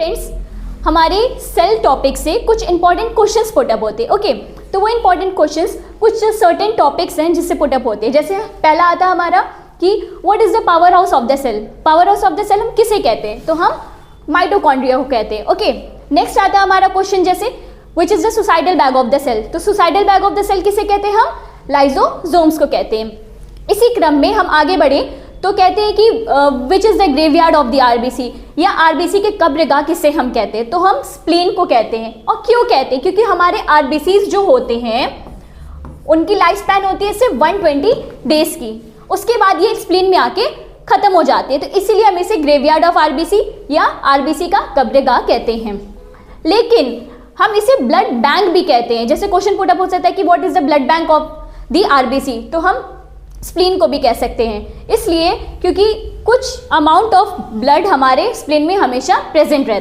Friends, हमारे cell topic से कुछ इंपॉर्टेंट क्वेश्चंस पुट अप होते हैं। ओके, तो वो इंपॉर्टेंट क्वेश्चंस कुछ सर्टेन टॉपिक्स हैं जिससे पुट अप होते हैं। जैसे पहला आता है हमारा कि what is the power house of the cell. Power house of the cell हम किसे कहते हैं? तो हम माइटोकॉन्ड्रिया को कहते हैं। ओके, नेक्स्ट आता है हमारा क्वेश्चन जैसे which is the suicidal bag of the cell. तो suicidal bag of the cell किसे कहते हैं? हम लाइजोसोम्स को कहते हैं। इसी क्रम में हम आगे बढ़े तो कहते हैं कि which is the graveyard of the RBC, या आरबीसी के कब्रगाह किसे हम कहते हैं? तो हम स्प्लीन को कहते हैं। और क्यों कहते हैं? क्योंकि हमारे आरबीसीज जो होते हैं उनकी लाइफ स्पैन होती है सिर्फ 120 डेज की, उसके बाद ये स्प्लीन में आके खत्म हो जाती है। तो इसीलिए हम इसे ग्रेवयार्ड ऑफ आरबीसी या आरबीसी का कब्रगाह कहते हैं। लेकिन हम इसे ब्लड बैंक भी कहते हैं। जैसे क्वेश्चन पुट अप हो सकता है कि what is the blood bank of the RBC, तो हम स्प्लीन को भी कह सकते हैं, इसलिए क्योंकि कुछ अमाउंट ऑफ ब्लड हमारे स्प्लीन में हमेशा प्रेजेंट रहता है।